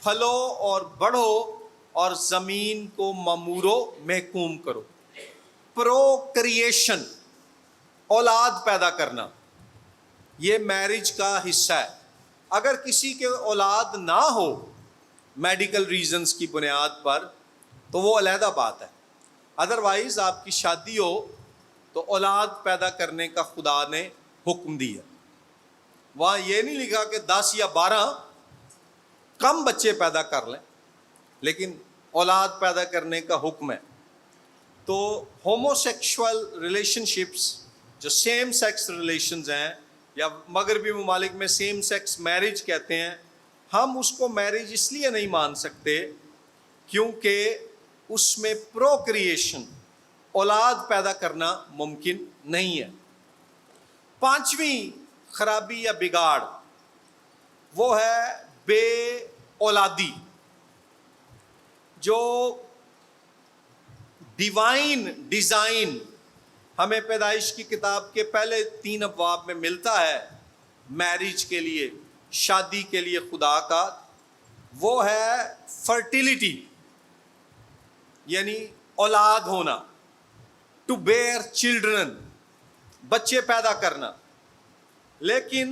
پھلو اور بڑھو اور زمین کو ممور و محکوم کرو۔ پروکریشن، اولاد پیدا کرنا، یہ میرج کا حصہ ہے۔ اگر کسی کے اولاد نہ ہو میڈیکل ریزنز کی بنیاد پر تو وہ علیحدہ بات ہے، ادروائز آپ کی شادی ہو تو اولاد پیدا کرنے کا خدا نے حکم دیا۔ وہاں یہ نہیں لکھا کہ 10 یا 12 کم بچے پیدا کر لیں، لیکن اولاد پیدا کرنے کا حکم ہے۔ تو ہومو سیکشول ریلیشن شپس جو سیم سیکس ریلیشنز ہیں یا مغربی ممالک میں سیم سیکس میرج کہتے ہیں، ہم اس کو میرج اس لیے نہیں مان سکتے کیونکہ اس میں پروکریشن، اولاد پیدا کرنا ممکن نہیں ہے۔ 5ویں خرابی یا بگاڑ وہ ہے بے اولادی، جو ڈیوائن ڈیزائن ہمیں پیدائش کی کتاب کے پہلے 3 ابواب میں ملتا ہے میرج کے لیے، شادی کے لیے خدا کا، وہ ہے فرٹیلیٹی، یعنی اولاد ہونا، ٹو بیئر چلڈرن، بچے پیدا کرنا۔ لیکن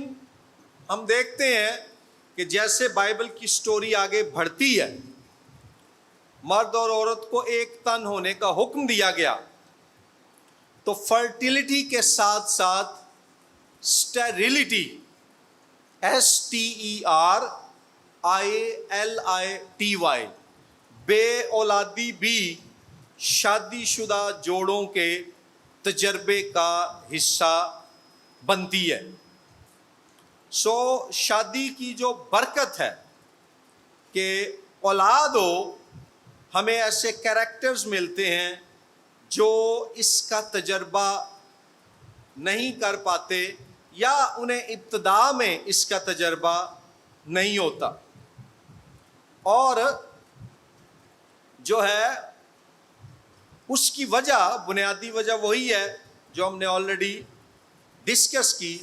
ہم دیکھتے ہیں کہ جیسے بائبل کی سٹوری آگے بڑھتی ہے، مرد اور عورت کو ایک تن ہونے کا حکم دیا گیا، تو فرٹیلیٹی کے ساتھ ساتھ اسٹیریلٹی، STERILITY، بے اولادی بھی شادی شدہ جوڑوں کے تجربے کا حصہ بنتی ہے۔ سو شادی کی جو برکت ہے کہ اولاد ہو، ہمیں ایسے کیریکٹرز ملتے ہیں جو اس کا تجربہ نہیں کر پاتے یا انہیں ابتدا میں اس کا تجربہ نہیں ہوتا، اور جو ہے اس کی وجہ، بنیادی وجہ وہی ہے جو ہم نے آلریڈی ڈسکس کی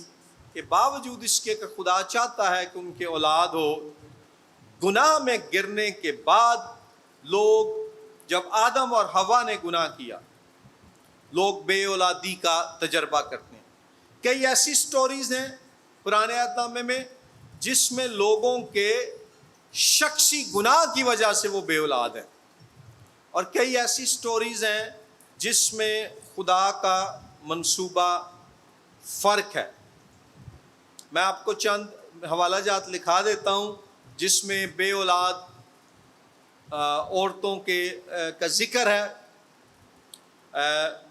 کہ باوجود اس کے کہ خدا چاہتا ہے کہ ان کے اولاد ہو، گناہ میں گرنے کے بعد لوگ، جب آدم اور حوا نے گناہ کیا، لوگ بے اولادی کا تجربہ کرتے ہیں۔ کئی ایسی سٹوریز ہیں پرانے عہد نامے میں جس میں لوگوں کے شخصی گناہ کی وجہ سے وہ بے اولاد ہیں، اور کئی ایسی سٹوریز ہیں جس میں خدا کا منصوبہ فرق ہے۔ میں آپ کو چند حوالہ جات لکھا دیتا ہوں جس میں بے اولاد عورتوں کا ذکر ہے۔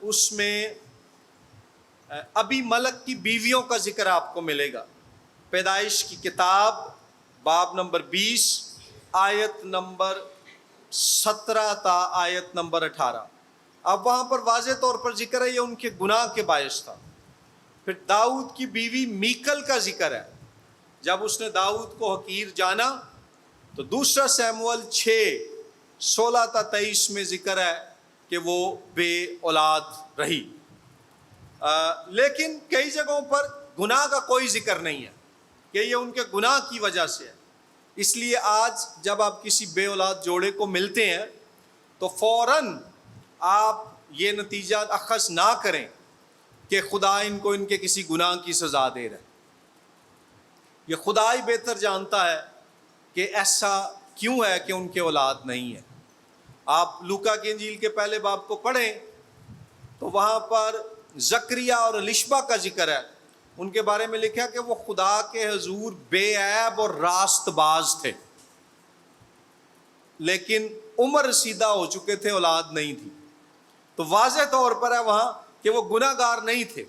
اس میں ابی ملک کی بیویوں کا ذکر آپ کو ملے گا۔ پیدائش کی کتاب باب نمبر 20 آیت نمبر 17 تا آیت نمبر 18۔ اب وہاں پر واضح طور پر ذکر ہے یہ ان کے گناہ کے باعث تھا۔ پھر داؤد کی بیوی میکل کا ذکر ہے، جب اس نے داؤد کو حقیر جانا تو 2 سیموئیل 6:16 تا 23 میں ذکر ہے کہ وہ بے اولاد رہی۔ لیکن کئی جگہوں پر گناہ کا کوئی ذکر نہیں ہے کہ یہ ان کے گناہ کی وجہ سے ہے۔ اس لیے آج جب آپ کسی بے اولاد جوڑے کو ملتے ہیں تو فوراً آپ یہ نتیجہ اخذ نہ کریں کہ خدا ان کو ان کے کسی گناہ کی سزا دے رہا ہے۔ یہ خدا ہی بہتر جانتا ہے کہ ایسا کیوں ہے کہ ان کے اولاد نہیں ہے۔ آپ لوکا کی انجیل کے پہلے باب کو پڑھیں تو وہاں پر زکریا اور الشبا کا ذکر ہے۔ ان کے بارے میں لکھا کہ وہ خدا کے حضور بے عیب اور راست باز تھے، لیکن عمر رسیدہ ہو چکے تھے، اولاد نہیں تھی۔ تو واضح طور پر ہے وہاں کہ وہ گناہ گار نہیں تھے،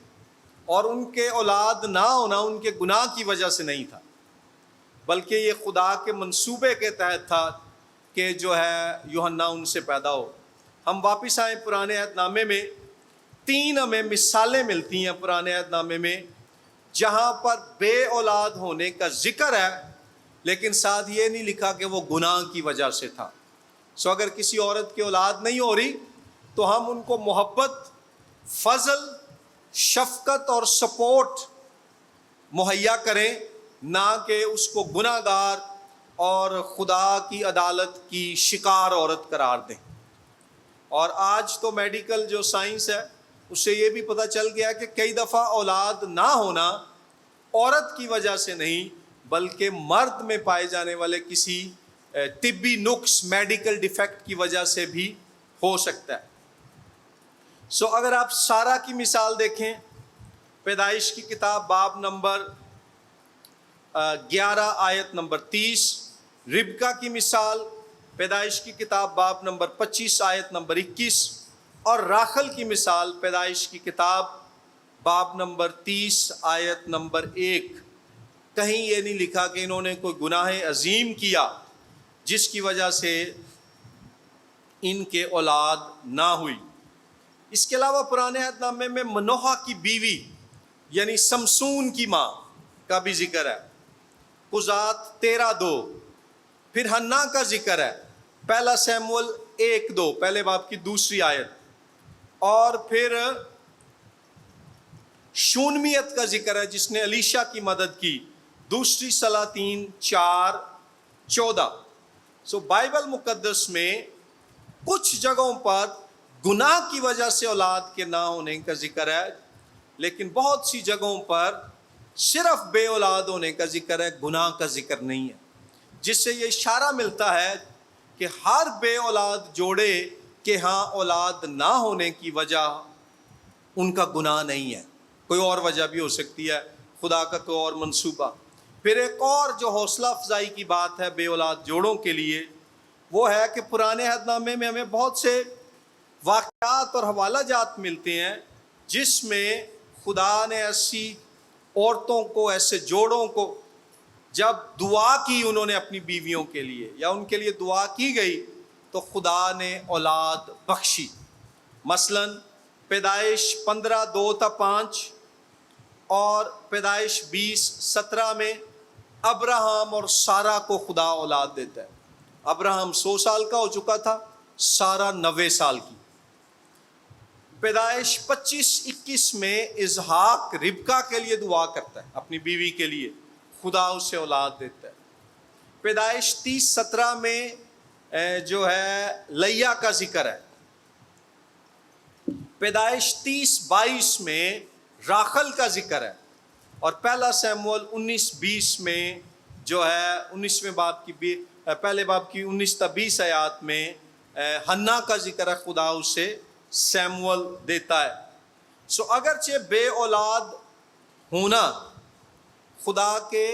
اور ان کے اولاد نہ ہونا ان کے گناہ کی وجہ سے نہیں تھا، بلکہ یہ خدا کے منصوبے کے تحت تھا کہ جو ہے یوحنا ان سے پیدا ہو۔ ہم واپس آئیں پرانے عہد نامے میں، 3 ہمیں مثالیں ملتی ہیں پرانے عہد نامے میں جہاں پر بے اولاد ہونے کا ذکر ہے، لیکن ساتھ یہ نہیں لکھا کہ وہ گناہ کی وجہ سے تھا۔ سو اگر کسی عورت کی اولاد نہیں ہو رہی تو ہم ان کو محبت، فضل، شفقت اور سپورٹ مہیا کریں، نہ کہ اس کو گناہ گار اور خدا کی عدالت کی شکار عورت قرار دیں۔ اور آج تو میڈیکل جو سائنس ہے اس سے یہ بھی پتہ چل گیا کہ کئی دفعہ اولاد نہ ہونا عورت کی وجہ سے نہیں بلکہ مرد میں پائے جانے والے کسی طبی نقص، میڈیکل ڈیفیکٹ کی وجہ سے بھی ہو سکتا ہے۔ سو اگر آپ سارہ کی مثال دیکھیں، پیدائش کی کتاب باب نمبر 11 آیت نمبر 30، ربکا کی مثال پیدائش کی کتاب باب نمبر 25 آیت نمبر 21، اور راخل کی مثال پیدائش کی کتاب باب نمبر 30 آیت نمبر 1۔ کہیں یہ نہیں لکھا کہ انہوں نے کوئی گناہ عظیم کیا جس کی وجہ سے ان کے اولاد نہ ہوئی۔ اس کے علاوہ پرانے عہد نامے میں منوحہ کی بیوی یعنی سمسون کی ماں کا بھی ذکر ہے، قضات 13:2۔ پھر حنا کا ذکر ہے، پہلا سیموئیل 1:2، پہلے باب کی 2 آیت۔ اور پھر شونمیت کا ذکر ہے جس نے الیشا کی مدد کی، 2 سلاطین 4:14۔ سو بائبل مقدس میں کچھ جگہوں پر گناہ کی وجہ سے اولاد کے نہ ہونے کا ذکر ہے، لیکن بہت سی جگہوں پر صرف بے اولاد ہونے کا ذکر ہے، گناہ کا ذکر نہیں ہے، جس سے یہ اشارہ ملتا ہے کہ ہر بے اولاد جوڑے کہ ہاں اولاد نہ ہونے کی وجہ ان کا گناہ نہیں ہے، کوئی اور وجہ بھی ہو سکتی ہے، خدا کا کوئی اور منصوبہ۔ پھر ایک اور جو حوصلہ افزائی کی بات ہے بے اولاد جوڑوں کے لیے، وہ ہے کہ پرانے عہد نامے میں ہمیں بہت سے واقعات اور حوالہ جات ملتے ہیں جس میں خدا نے ایسی عورتوں کو، ایسے جوڑوں کو جب دعا کی انہوں نے اپنی بیویوں کے لیے یا ان کے لیے دعا کی گئی تو خدا نے اولاد بخشی۔ مثلا پیدائش 15:2-5 اور پیدائش 20:17 میں ابراہم اور سارہ کو خدا اولاد دیتا ہے۔ ابراہم 100 سال کا ہو چکا تھا، سارہ 90 سال کی۔ پیدائش 25:21 میں اسحاق ربکا کے لیے دعا کرتا ہے، اپنی بیوی کے لیے، خدا اسے اولاد دیتا ہے۔ پیدائش 30:17 میں جو ہے لیا کا ذکر ہے۔ پیدائش 30:22 میں راخل کا ذکر ہے، اور پہلا سیموئیل 19:20 میں جو ہے 19ویں باب کی پہلے باب کی 19-20 آیات میں حنا کا ذکر ہے، خدا اسے سیموئیل دیتا ہے۔ سو اگرچہ بے اولاد ہونا خدا کے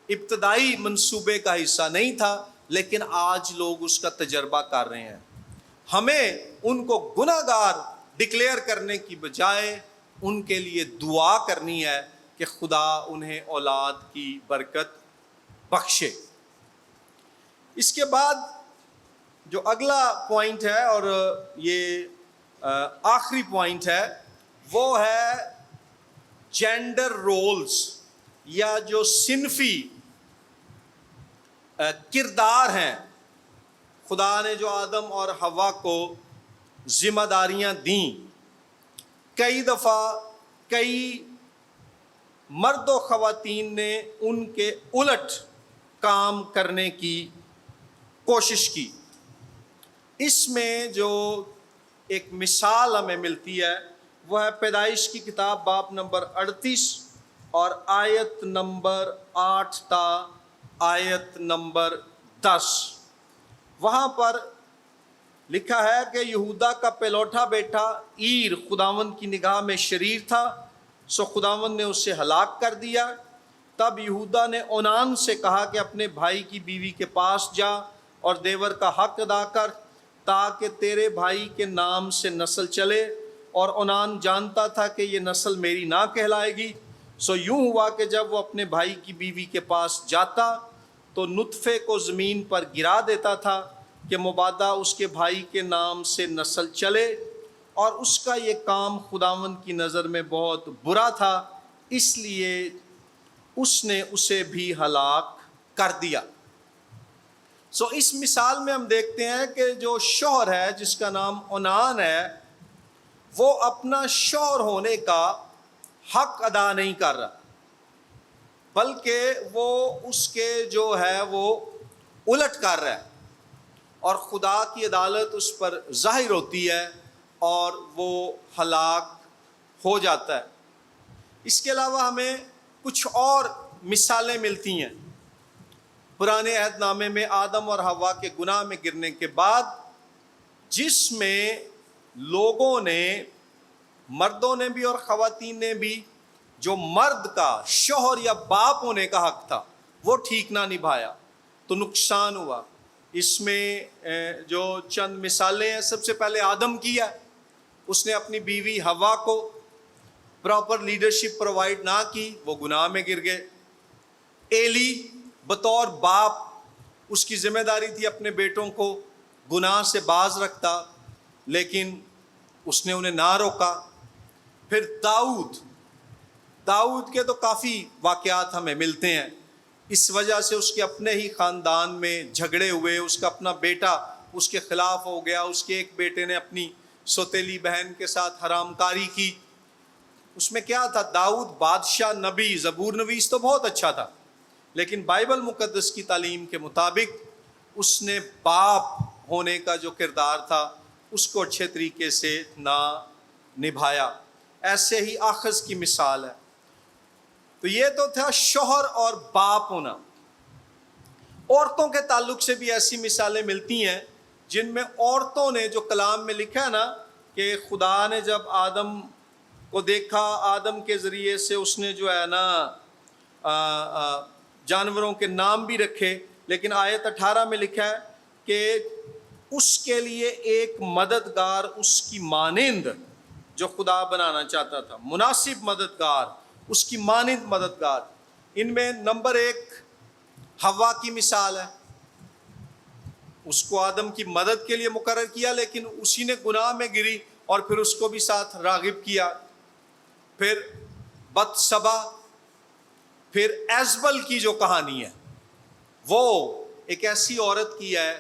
ابتدائی منصوبے کا حصہ نہیں تھا، لیکن آج لوگ اس کا تجربہ کر رہے ہیں۔ ہمیں ان کو گناہ گار ڈکلیئر کرنے کی بجائے ان کے لیے دعا کرنی ہے کہ خدا انہیں اولاد کی برکت بخشے۔ اس کے بعد جو اگلا پوائنٹ ہے اور یہ آخری پوائنٹ ہے وہ ہے جینڈر رولز، یا جو صنفی کردار ہیں۔ خدا نے جو آدم اور حوا کو ذمہ داریاں دیں، کئی دفعہ کئی مرد و خواتین نے ان کے الٹ کام کرنے کی کوشش کی۔ اس میں جو ایک مثال ہمیں ملتی ہے وہ ہے پیدائش کی کتاب باب نمبر 38 اور آیت نمبر 8 تا آیت نمبر 10۔ وہاں پر لکھا ہے کہ یہودا کا پہلوٹا بیٹا عیر خداوند کی نگاہ میں شریر تھا، سو خداوند نے اسے ہلاک کر دیا۔ تب یہودا نے اونان سے کہا کہ اپنے بھائی کی بیوی کے پاس جا اور دیور کا حق ادا کر تاکہ تیرے بھائی کے نام سے نسل چلے، اور اونان جانتا تھا کہ یہ نسل میری نہ کہلائے گی۔ سو یوں ہوا کہ جب وہ اپنے بھائی کی بیوی کے پاس جاتا تو نطفے کو زمین پر گرا دیتا تھا، کہ مبادہ اس کے بھائی کے نام سے نسل چلے، اور اس کا یہ کام خداوند کی نظر میں بہت برا تھا، اس لیے اس نے اسے بھی ہلاک کر دیا۔ اس مثال میں ہم دیکھتے ہیں کہ جو شوہر ہے جس کا نام اونان ہے، وہ اپنا شوہر ہونے کا حق ادا نہیں کر رہا، بلکہ وہ اس کے جو ہے وہ الٹ کر رہا ہے، اور خدا کی عدالت اس پر ظاہر ہوتی ہے اور وہ ہلاک ہو جاتا ہے۔ اس کے علاوہ ہمیں کچھ اور مثالیں ملتی ہیں پرانے عہد نامے میں آدم اور حوا کے گناہ میں گرنے کے بعد، جس میں لوگوں نے، مردوں نے بھی اور خواتین نے بھی، جو مرد کا شوہر یا باپ ہونے کا حق تھا وہ ٹھیک نہ نبھایا تو نقصان ہوا۔ اس میں جو چند مثالیں ہیں، سب سے پہلے آدم کی ہے، اس نے اپنی بیوی حوا کو پراپر لیڈرشپ پرووائڈ نہ کی، وہ گناہ میں گر گئے۔ ایلی بطور باپ، اس کی ذمہ داری تھی اپنے بیٹوں کو گناہ سے باز رکھتا، لیکن اس نے انہیں نہ روکا۔ پھر داؤد کے تو کافی واقعات ہمیں ملتے ہیں، اس وجہ سے اس کے اپنے ہی خاندان میں جھگڑے ہوئے، اس کا اپنا بیٹا اس کے خلاف ہو گیا، اس کے ایک بیٹے نے اپنی سوتیلی بہن کے ساتھ حرام کاری کی۔ اس میں کیا تھا؟ داؤد بادشاہ، نبی، زبور نویس تو بہت اچھا تھا، لیکن بائبل مقدس کی تعلیم کے مطابق اس نے باپ ہونے کا جو کردار تھا اس کو اچھے طریقے سے نہ نبھایا۔ ایسے ہی آخذ کی مثال ہے۔ تو یہ تو تھا شوہر اور باپ ہونا۔ عورتوں کے تعلق سے بھی ایسی مثالیں ملتی ہیں جن میں عورتوں نے، جو کلام میں لکھا ہے نا کہ خدا نے جب آدم کو دیکھا، آدم کے ذریعے سے اس نے جو ہے نا جانوروں کے نام بھی رکھے، لیکن آیت 18 میں لکھا ہے کہ اس کے لیے ایک مددگار اس کی مانند جو خدا بنانا چاہتا تھا، مناسب مددگار، اس کی مانند مددگار۔ ان میں نمبر 1 حوا کی مثال ہے۔ اس کو آدم کی مدد کے لیے مقرر کیا، لیکن اسی نے گناہ میں گری اور پھر اس کو بھی ساتھ راغب کیا۔ پھر بتسبا، پھر ایزبل کی جو کہانی ہے، وہ ایک ایسی عورت کی ہے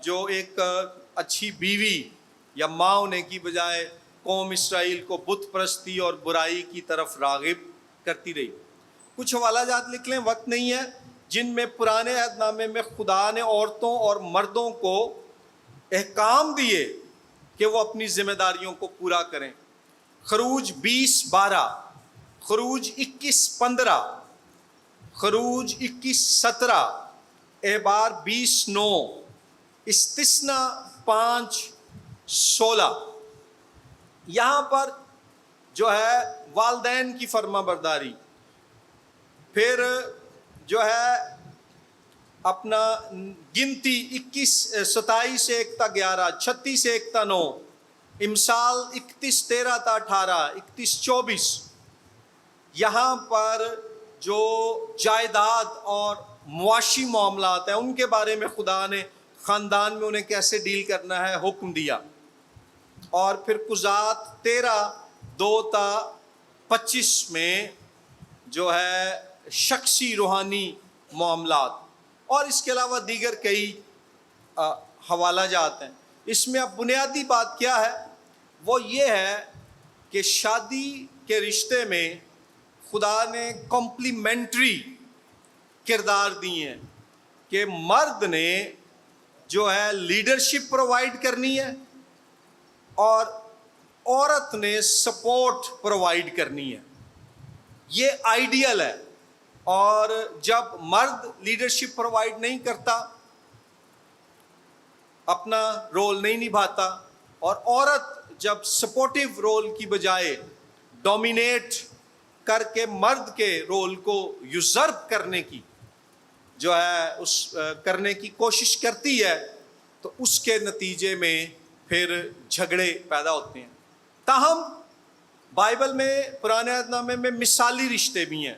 جو ایک اچھی بیوی یا ماں ہونے کی بجائے قوم اسرائیل کو بت پرستی اور برائی کی طرف راغب کرتی رہی۔ کچھ حوالہ جات لکھ لیں، وقت نہیں ہے، جن میں پرانے عہد نامے میں خدا نے عورتوں اور مردوں کو احکام دیے کہ وہ اپنی ذمہ داریوں کو پورا کریں۔ خروج 20:12، خروج 21:15، خروج 21:17، احبار 20:9، استثنا 5:16۔ یہاں پر جو ہے والدین کی فرما برداری، پھر جو ہے اپنا گنتی 27 سے 1 تا 11، 36 سے 1 تا 9، امثال 31:13 تا 18، 31:24۔ یہاں پر جو جائیداد اور معاشی معاملات ہیں ان کے بارے میں خدا نے خاندان میں انہیں کیسے ڈیل کرنا ہے حکم دیا۔ اور پھر قضات 13:2 تا 25 میں جو ہے شخصی روحانی معاملات، اور اس کے علاوہ دیگر کئی حوالہ جات ہیں۔ اس میں اب بنیادی بات کیا ہے؟ وہ یہ ہے کہ شادی کے رشتے میں خدا نے کمپلیمنٹری کردار دیے ہیں کہ مرد نے جو ہے لیڈرشپ پرووائڈ کرنی ہے اور عورت نے سپورٹ پرووائڈ کرنی ہے۔ یہ آئیڈیل ہے، اور جب مرد لیڈرشپ پرووائڈ نہیں کرتا، اپنا رول نہیں نبھاتا، اور عورت جب سپورٹیو رول کی بجائے ڈومینیٹ کر کے مرد کے رول کو یوزرپ کرنے کی جو ہے کرنے کی کوشش کرتی ہے، تو اس کے نتیجے میں پھر جھگڑے پیدا ہوتے ہیں۔ تاہم بائبل میں پرانے عہد نامے میں مثالی رشتے بھی ہیں۔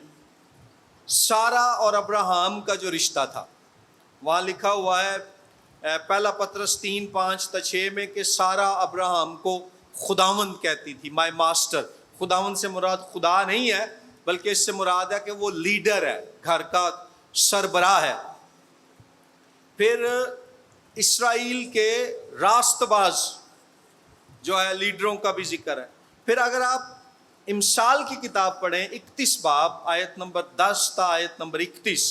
سارہ اور ابراہم کا جو رشتہ تھا، وہاں لکھا ہوا ہے پہلا پطرس 3:5-6 میں کہ سارا ابراہم کو خداوند کہتی تھی، مائی ماسٹر۔ خداوند سے مراد خدا نہیں ہے، بلکہ اس سے مراد ہے کہ وہ لیڈر ہے، گھر کا سربراہ ہے۔ پھر اسرائیل کے راست باز جو ہے لیڈروں کا بھی ذکر ہے۔ پھر اگر آپ امثال کی کتاب پڑھیں 31 باب آیت نمبر 10 تا آیت نمبر 31،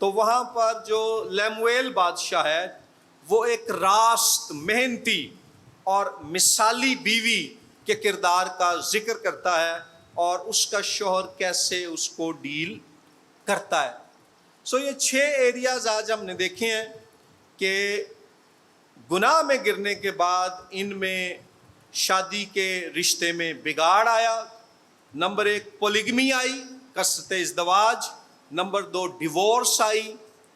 تو وہاں پر جو لیمویل بادشاہ ہے وہ ایک راست، محنتی اور مثالی بیوی کے کردار کا ذکر کرتا ہے اور اس کا شوہر کیسے اس کو ڈیل کرتا ہے۔ یہ 6 ایریاز آج ہم نے دیکھے ہیں کہ گناہ میں گرنے کے بعد ان میں شادی کے رشتے میں بگاڑ آیا۔ نمبر 1 پولیگمی آئی، کثرت ازدواج۔ نمبر 2 ڈیورس آئی،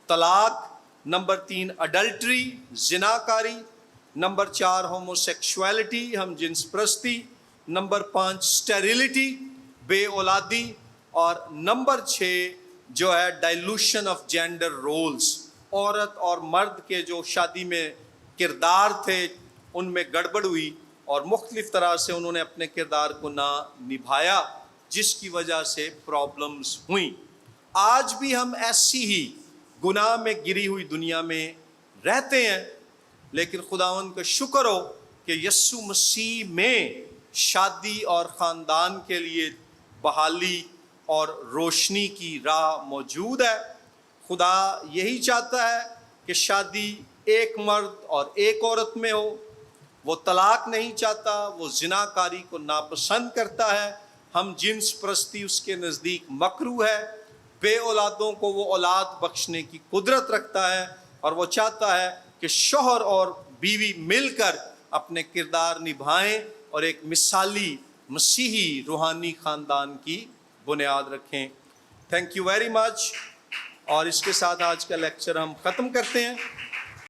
طلاق۔ نمبر 3 اڈلٹری، زناکاری۔ نمبر 4 ہومو سیکشوالٹی، ہم جنس پرستی۔ نمبر 5 اسٹیریلٹی، بے اولادی۔ اور نمبر 6 جو ہے ڈائلوشن آف جینڈر رولز، عورت اور مرد کے جو شادی میں کردار تھے ان میں گڑبڑ ہوئی اور مختلف طرح سے انہوں نے اپنے کردار کو نہ نبھایا، جس کی وجہ سے پرابلمز ہوئیں۔ آج بھی ہم ایسی ہی گناہ میں گری ہوئی دنیا میں رہتے ہیں، لیکن خداوند کا شکر ہو کہ یسوع مسیح میں شادی اور خاندان کے لیے بحالی اور روشنی کی راہ موجود ہے۔ خدا یہی چاہتا ہے کہ شادی ایک مرد اور ایک عورت میں ہو۔ وہ طلاق نہیں چاہتا، وہ زناکاری کو ناپسند کرتا ہے، ہم جنس پرستی اس کے نزدیک مکروہ ہے، بے اولادوں کو وہ اولاد بخشنے کی قدرت رکھتا ہے، اور وہ چاہتا ہے کہ شوہر اور بیوی مل کر اپنے کردار نبھائیں اور ایک مثالی مسیحی روحانی خاندان کی بنیاد رکھیں۔ تھینک یو ویری مچ، اور اس کے ساتھ آج کا لیکچر ہم ختم کرتے ہیں۔